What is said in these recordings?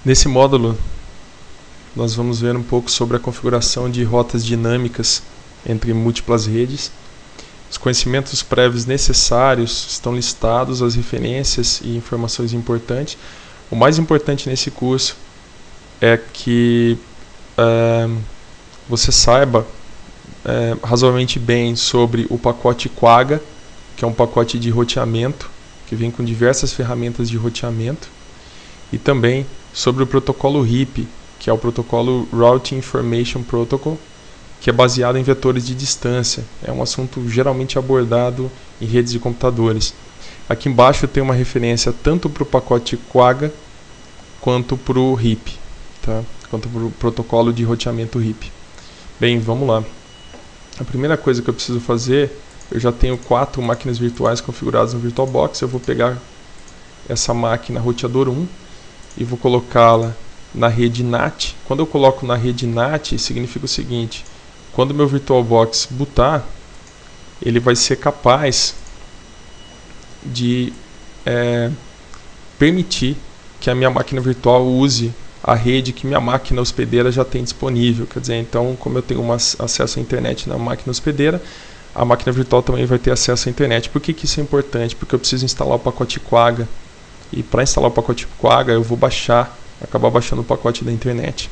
Nesse módulo, nós vamos ver um pouco sobre a configuração de rotas dinâmicas entre múltiplas redes. Os conhecimentos prévios necessários estão listados, as referências e informações importantes. O mais importante nesse curso é que você saiba razoavelmente bem sobre o pacote Quagga, que é um pacote de roteamento, que vem com diversas ferramentas de roteamento, e também sobre o protocolo RIP, que é o protocolo Routing Information Protocol, que é baseado em vetores de distância. É um assunto geralmente abordado em redes de computadores. Aqui embaixo tem uma referência tanto para o pacote Quagga quanto para o RIP, tá? Quanto para o protocolo de roteamento RIP. Bem, vamos lá. A primeira coisa que eu preciso fazer, eu já tenho 4 máquinas virtuais configuradas no VirtualBox. Eu vou pegar essa máquina roteador 1 e vou colocá-la na rede NAT. Quando eu coloco na rede NAT, significa o seguinte: quando o meu VirtualBox bootar, ele vai ser capaz de permitir que a minha máquina virtual use a rede que minha máquina hospedeira já tem disponível. Quer dizer, então, como eu tenho acesso à internet na máquina hospedeira, a máquina virtual também vai ter acesso à internet. Por que isso é importante? Porque eu preciso instalar o pacote Quagga. E para instalar o pacote Quagga, eu vou acabar baixando o pacote da internet.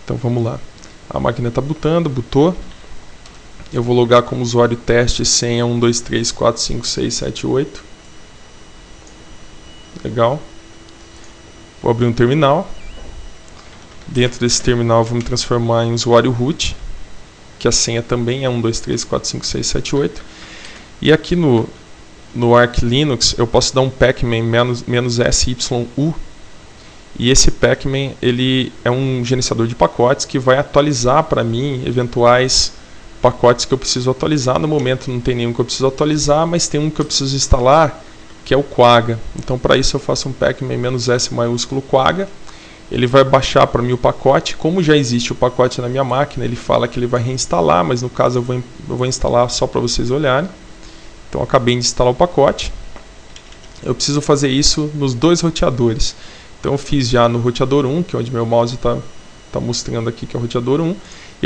Então vamos lá. A máquina está bootando, bootou. Eu vou logar como usuário teste senha 12345678. Legal. Vou abrir um terminal. Dentro desse terminal eu vou me transformar em usuário root, que a senha também é 12345678. E aqui no Arch Linux eu posso dar um pacman -syu, e esse pacman ele é um gerenciador de pacotes que vai atualizar para mim eventuais pacotes que eu preciso atualizar. No momento não tem nenhum que eu preciso atualizar, mas tem um que eu preciso instalar, que é o Quagga. Então para isso eu faço um pacman -s maiúsculo Quagga. Ele vai baixar para mim o pacote. Como já existe o pacote na minha máquina, ele fala que ele vai reinstalar, mas no caso eu vou instalar só para vocês olharem. Então eu acabei de instalar o pacote. Eu preciso fazer isso nos 2 roteadores. Então eu fiz já no roteador 1, que é onde meu mouse está mostrando aqui, que é o roteador 1. E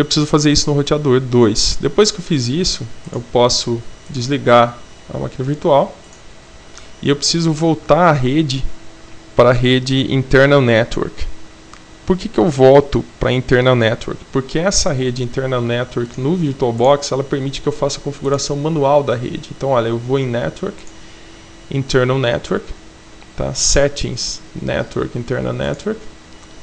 eu preciso fazer isso no roteador 2. Depois que eu fiz isso, eu posso desligar a máquina virtual. E eu preciso voltar a rede para a rede Internal Network. Por que eu volto para a Internal Network? Porque essa rede Internal Network no VirtualBox, ela permite que eu faça a configuração manual da rede. Então, olha, eu vou em Network, Internal Network, tá? Settings, Network, Internal Network,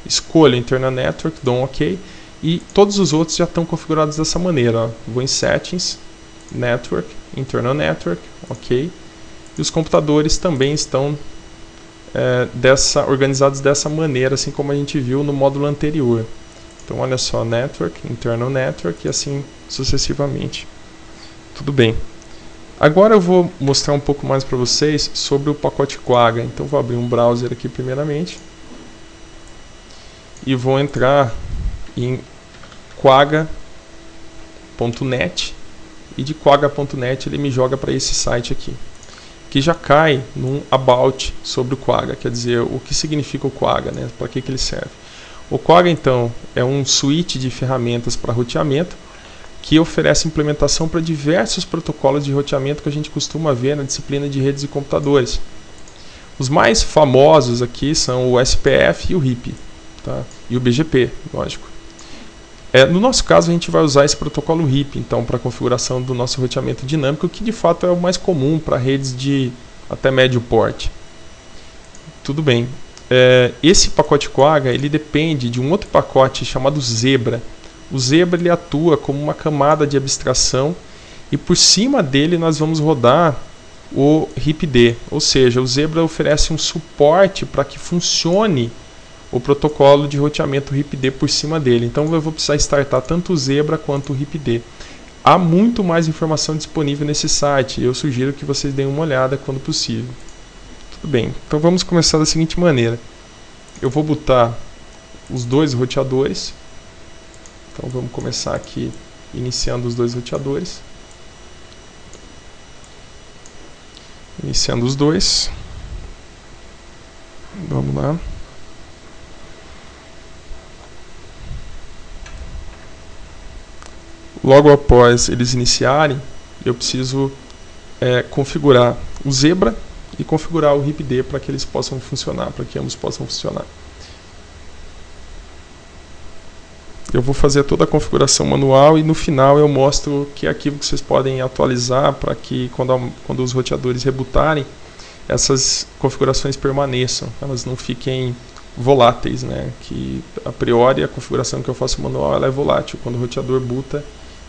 escolho Internal Network, dou um OK, e todos os outros já estão configurados dessa maneira. Ó. Vou em Settings, Network, Internal Network, OK, e os computadores também estão organizados dessa maneira, assim como a gente viu no módulo anterior. Então olha só, Network, Internal Network e assim sucessivamente. Tudo bem. Agora eu vou mostrar um pouco mais para vocês sobre o pacote Quagga. Então vou abrir um browser aqui primeiramente e vou entrar em quagga.net, e de quagga.net ele me joga para esse site aqui, que já cai num about sobre o Quagga, quer dizer, o que significa o Quagga, né? Para que ele serve. O Quagga, então, é um suite de ferramentas para roteamento que oferece implementação para diversos protocolos de roteamento que a gente costuma ver na disciplina de redes e computadores. Os mais famosos aqui são o SPF e o RIP, tá? E o BGP, lógico. No nosso caso, a gente vai usar esse protocolo RIP, então, para a configuração do nosso roteamento dinâmico, que de fato é o mais comum para redes de até médio porte. Tudo bem. Esse pacote Quagga ele depende de um outro pacote chamado Zebra. O Zebra ele atua como uma camada de abstração e por cima dele nós vamos rodar o RIPD, ou seja, o Zebra oferece um suporte para que funcione o protocolo de roteamento RIPD por cima dele. Então eu vou precisar startar tanto o Zebra quanto o RIPD. Há muito mais informação disponível nesse site. Eu sugiro que vocês deem uma olhada quando possível. Tudo bem, então vamos começar da seguinte maneira. Eu vou botar os 2 roteadores. Então vamos começar aqui iniciando os 2 roteadores. Iniciando os 2. Vamos lá. Logo após eles iniciarem, eu preciso configurar o Zebra e configurar o HipD para que eles possam funcionar, para que ambos possam funcionar. Eu vou fazer toda a configuração manual e no final eu mostro que arquivo que vocês podem atualizar para que quando os roteadores rebootarem, essas configurações permaneçam, elas não fiquem voláteis, né? Que a priori a configuração que eu faço manual ela é volátil, quando o roteador boota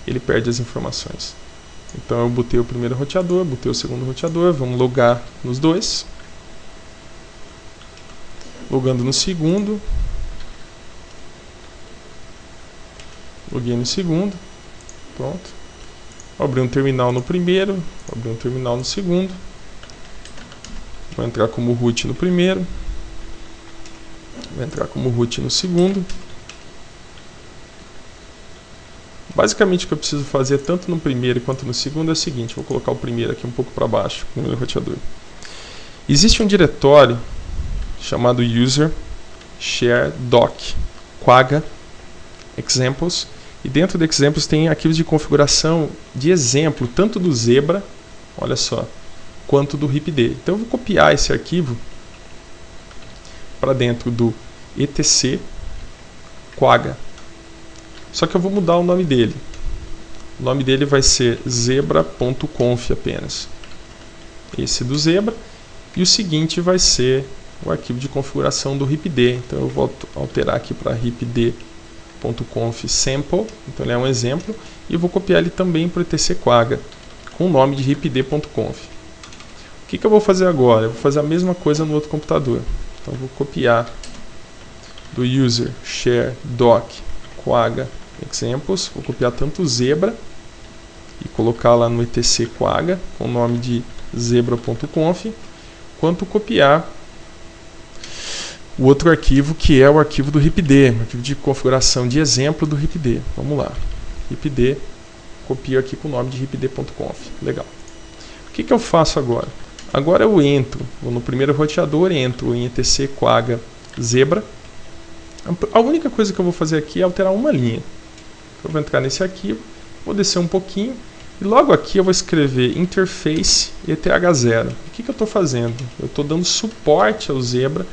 ele perde as informações. Então eu botei o primeiro roteador, botei o segundo roteador, vamos logar nos dois. Logando no segundo. Loguei no segundo. Pronto. Abri um terminal no primeiro, abri um terminal no segundo. Vou entrar como root no primeiro. Vou entrar como root no segundo. Basicamente o que eu preciso fazer tanto no primeiro quanto no segundo é o seguinte, vou colocar o primeiro aqui um pouco para baixo, o primeiro roteador. Existe um diretório chamado user share doc quagga examples, e dentro do examples tem arquivos de configuração de exemplo, tanto do Zebra, olha só, quanto do HipD. Então eu vou copiar esse arquivo para dentro do etc quagga. Só que eu vou mudar o nome dele. O nome dele vai ser zebra.conf apenas. Esse do Zebra. E o seguinte vai ser o arquivo de configuração do HipD. Então eu vou alterar aqui para hipd.conf sample. Então ele é um exemplo. E eu vou copiar ele também para o etc quagga, com o nome de hipd.conf. O que eu vou fazer agora? Eu vou fazer a mesma coisa no outro computador. Então eu vou copiar do user share doc quagga examples, vou copiar tanto o Zebra e colocar lá no etc quagga com o nome de zebra.conf, quanto copiar o outro arquivo que é o arquivo do HipD, arquivo de configuração de exemplo do HipD. Vamos lá, HipD, copio aqui com o nome de hipd.conf. Legal. O que eu faço agora? Agora eu entro, vou no primeiro roteador, entro em etc quagga Zebra. A única coisa que eu vou fazer aqui é alterar uma linha. Eu vou entrar nesse arquivo, vou descer um pouquinho e logo aqui eu vou escrever interface ETH0. O que eu estou fazendo? Eu estou dando suporte ao Zebra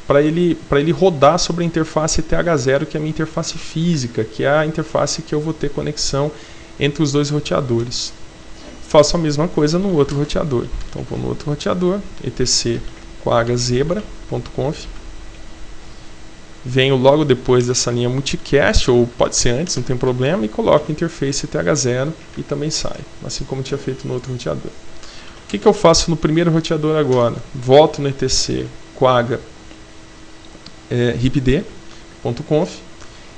para ele rodar sobre a interface ETH0, que é a minha interface física, que é a interface que eu vou ter conexão entre os dois roteadores. Faço a mesma coisa no outro roteador. Então vou no outro roteador, etc quagga zebra.conf. Venho logo depois dessa linha multicast, ou pode ser antes, não tem problema, e coloco interface ETH0 e também sai, assim como tinha feito no outro roteador. O que eu faço no primeiro roteador agora? Volto no etc quagga hipd.conf,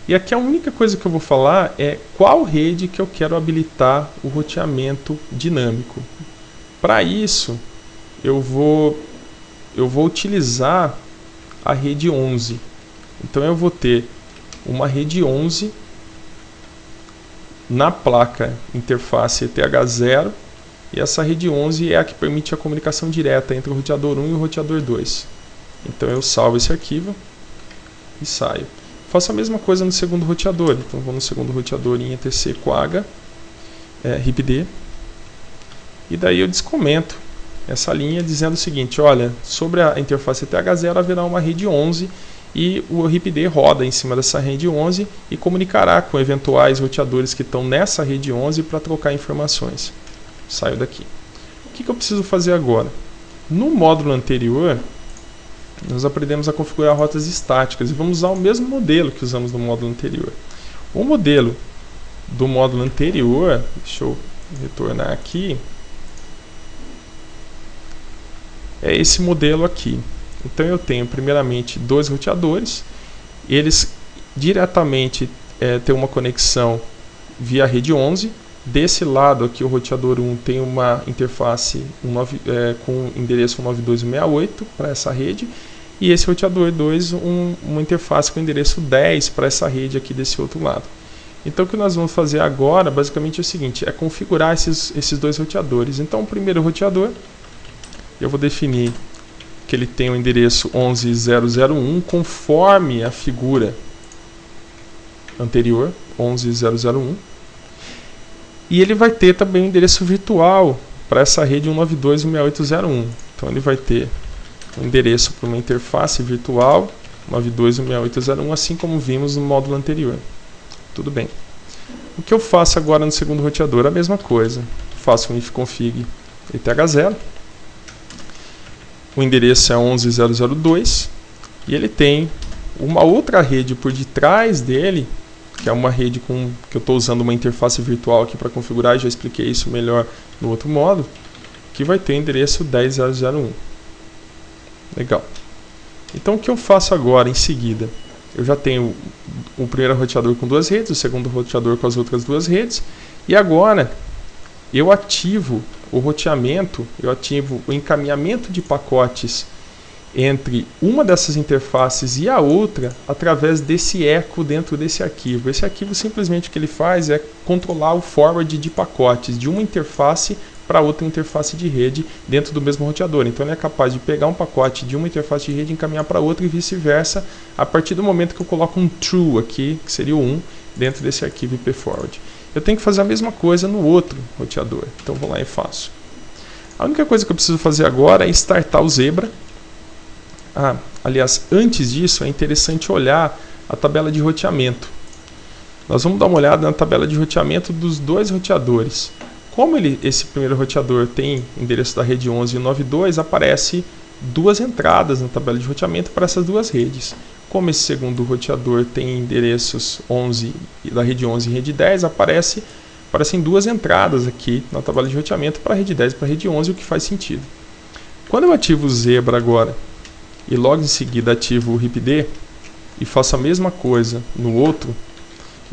e aqui a única coisa que eu vou falar é qual rede que eu quero habilitar o roteamento dinâmico. Para isso, eu vou utilizar a rede 11. Então eu vou ter uma rede 11 na placa interface ETH0, e essa rede 11 é a que permite a comunicação direta entre o roteador 1 e o roteador 2. Então eu salvo esse arquivo e saio. Faço a mesma coisa no segundo roteador. Então vou no segundo roteador em etc quagga hipd, e daí eu descomento essa linha dizendo o seguinte: olha, sobre a interface ETH0 haverá uma rede 11 e o HipD roda em cima dessa rede 11 e comunicará com eventuais roteadores que estão nessa rede 11 para trocar informações. Saio daqui. O que eu preciso fazer agora? No módulo anterior, nós aprendemos a configurar rotas estáticas e vamos usar o mesmo modelo que usamos no módulo anterior. O modelo do módulo anterior, deixa eu retornar aqui, é esse modelo aqui. Então eu tenho primeiramente dois roteadores, eles diretamente têm uma conexão via rede 11. Desse lado aqui o roteador 1 tem uma interface com endereço 192.168 para essa rede, e esse roteador 2 uma interface com endereço 10 para essa rede aqui desse outro lado. Então o que nós vamos fazer agora basicamente é o seguinte, é configurar esses dois roteadores. Então o primeiro roteador eu vou definir que ele tem o endereço 11.0.0.1 conforme a figura anterior, 11.0.0.1. E ele vai ter também um endereço virtual para essa rede 192.168.0.1. Então ele vai ter um endereço para uma interface virtual 192.168.0.1, assim como vimos no módulo anterior. Tudo bem. O que eu faço agora no segundo roteador? A mesma coisa. Faço um ifconfig eth0. O endereço é 11.0.0.2 e ele tem uma outra rede por detrás dele, que é uma rede que eu estou usando uma interface virtual aqui para configurar, já expliquei isso melhor no outro módulo, que vai ter o endereço 10.0.0.1. Legal. Então o que eu faço agora em seguida? Eu já tenho o primeiro roteador com 2 redes, o segundo roteador com as outras 2 redes, e agora eu ativo o roteamento, eu ativo o encaminhamento de pacotes entre uma dessas interfaces e a outra através desse eco dentro desse arquivo. Esse arquivo simplesmente o que ele faz é controlar o forward de pacotes de uma interface para outra interface de rede dentro do mesmo roteador. Então ele é capaz de pegar um pacote de uma interface de rede e encaminhar para outra e vice-versa a partir do momento que eu coloco um true aqui, que seria o 1, dentro desse arquivo ipforward. Eu tenho que fazer a mesma coisa no outro roteador. Então vou lá e faço. A única coisa que eu preciso fazer agora é startar o Zebra. Aliás, antes disso é interessante olhar a tabela de roteamento. Nós vamos dar uma olhada na tabela de roteamento dos 2 roteadores. Como esse primeiro roteador tem endereço da rede 11 e 92, aparece 2 entradas na tabela de roteamento para essas 2 redes. Como esse segundo roteador tem endereços 11 da rede 11 e rede 10, aparecem 2 entradas aqui na tabela de roteamento para a rede 10 e para a rede 11, o que faz sentido. Quando eu ativo o Zebra agora e logo em seguida ativo o RIPD e faço a mesma coisa no outro,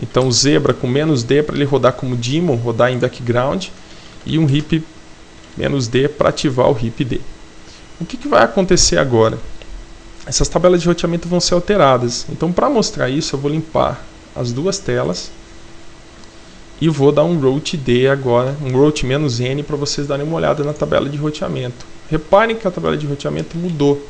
então o Zebra com "-d" para ele rodar como daemon, rodar em background, e um RIP "-d" para ativar o RIPD. O que vai acontecer agora? Essas tabelas de roteamento vão ser alteradas. Então para mostrar isso eu vou limpar as 2 telas e vou dar um route-d agora, um route-n para vocês darem uma olhada na tabela de roteamento. Reparem que a tabela de roteamento mudou.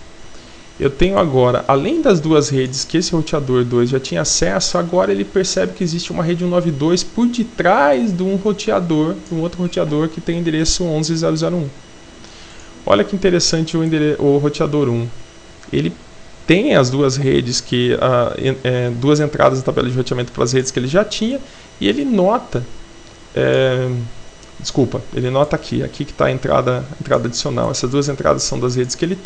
Eu tenho agora, além das 2 redes que esse roteador 2 já tinha acesso, agora ele percebe que existe uma rede 192 por detrás de um roteador, um outro roteador que tem endereço 11.0.0.1. Olha que interessante o roteador 1. Ele tem as 2 redes, 2 entradas na tabela de roteamento para as redes que ele já tinha, e ele nota, ele nota aqui que está a entrada adicional. Essas 2 entradas são das redes que ele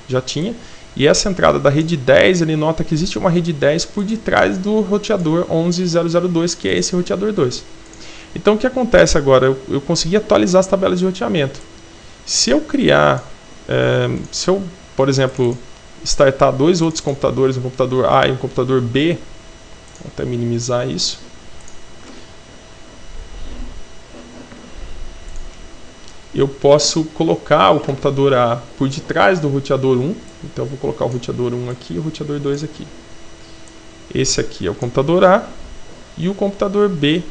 já tinha, e essa entrada da rede 10, ele nota que existe uma rede 10 por detrás do roteador 11.0.0.2, que é esse roteador 2. Então o que acontece agora? Eu consegui atualizar as tabelas de roteamento. Se eu por exemplo, startar 2 outros computadores, um computador A e um computador B, vou até minimizar isso. Eu posso colocar o computador A por detrás do roteador 1. Então eu vou colocar o roteador 1 aqui e o roteador 2 aqui. Esse aqui é o computador A e o computador B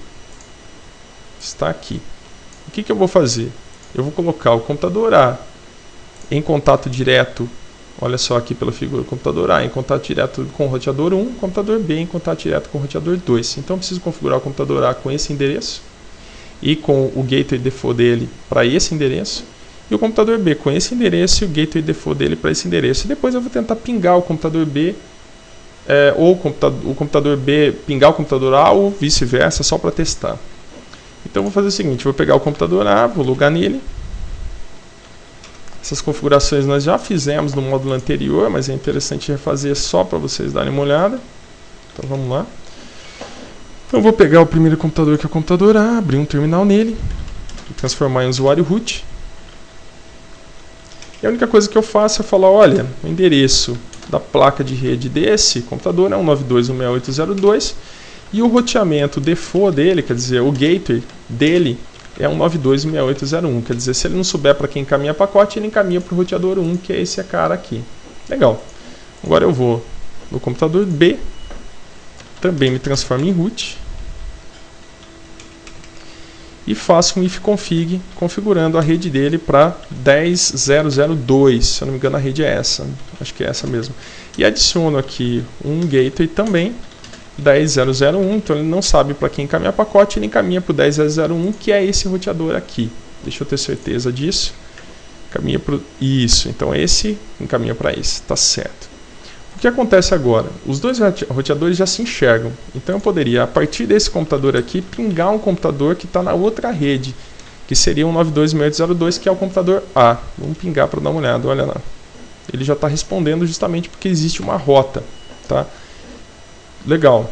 está aqui. O que eu vou fazer? Eu vou colocar o computador A em contato direto, olha só aqui pela figura, o computador A em contato direto com o roteador 1, o computador B em contato direto com o roteador 2. Então eu preciso configurar o computador A com esse endereço e com o gateway default dele para esse endereço, e o computador B com esse endereço e o gateway default dele para esse endereço. E depois eu vou tentar pingar o computador B, ou o computador B pingar o computador A, ou vice-versa, só para testar. Então eu vou fazer o seguinte, vou pegar o computador A, vou logar nele. Essas configurações nós já fizemos no módulo anterior, mas é interessante refazer só para vocês darem uma olhada. Então vamos lá. Então eu vou pegar o primeiro computador, que é o computador A, abrir um terminal nele, transformar em usuário root. E a única coisa que eu faço é falar, olha, o endereço da placa de rede desse computador é 192.168.0.2 e o roteamento default dele, quer dizer, o gateway dele é 192.168.0.1. Quer dizer, se ele não souber para quem encaminha pacote, ele encaminha para o roteador 1, que é esse cara aqui. Legal. Agora eu vou no computador B, também me transformo em root e faço um ifconfig configurando a rede dele para 10.0.0.2. Se eu não me engano, a rede é essa. Acho que é essa mesmo. E adiciono aqui um gateway também 10001, então ele não sabe para quem encaminhar pacote, ele encaminha para o 10001, que é esse roteador aqui. Deixa eu ter certeza disso. Encaminha para isso, então esse encaminha para esse, tá certo. O que acontece agora? Os dois roteadores já se enxergam, então eu poderia, a partir desse computador aqui, pingar um computador que está na outra rede, que seria um 926802, que é o computador A. Vamos pingar para dar uma olhada, olha lá. Ele já está respondendo justamente porque existe uma rota, tá? Legal.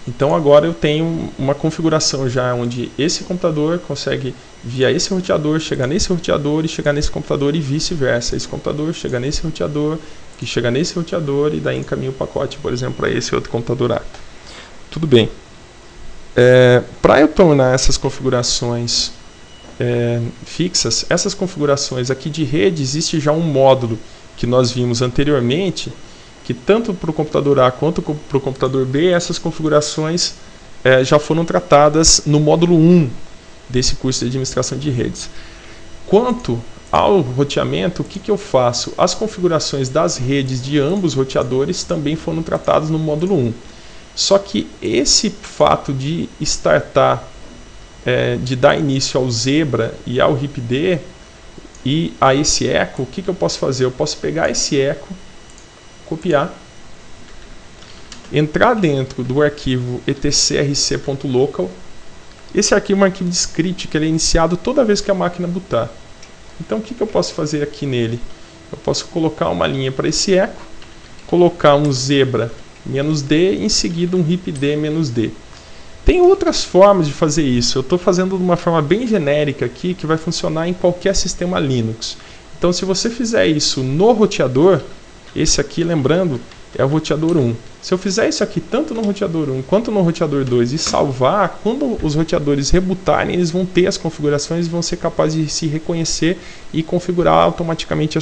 Então agora eu tenho uma configuração já onde esse computador consegue via esse roteador chegar nesse roteador e chegar nesse computador e vice-versa. Esse computador chega nesse roteador, que chega nesse roteador e daí encaminha o pacote, por exemplo, para esse outro computador A. Tudo bem. Para eu tornar essas configurações fixas, essas configurações aqui de rede, existe já um módulo que nós vimos anteriormente, que tanto para o computador A quanto para o computador B, essas configurações já foram tratadas no módulo 1 desse curso de administração de redes. Quanto ao roteamento, o que eu faço? As configurações das redes de ambos os roteadores também foram tratadas no módulo 1. Só que esse fato de startar, de dar início ao Zebra e ao RIPD e a esse eco, o que eu posso fazer? Eu posso pegar esse eco, copiar, entrar dentro do arquivo etcrc.local. Esse arquivo é um arquivo de script que ele é iniciado toda vez que a máquina bootar. Então o que eu posso fazer aqui nele? Eu posso colocar uma linha para esse eco, colocar um Zebra -D e em seguida um RIPD -D. Tem outras formas de fazer isso. Eu estou fazendo de uma forma bem genérica aqui que vai funcionar em qualquer sistema Linux. Então se você fizer isso no roteador, esse aqui, lembrando, é o roteador 1. Se eu fizer isso aqui tanto no roteador 1 quanto no roteador 2 e salvar, quando os roteadores rebootarem, eles vão ter as configurações e vão ser capazes de se reconhecer e configurar automaticamente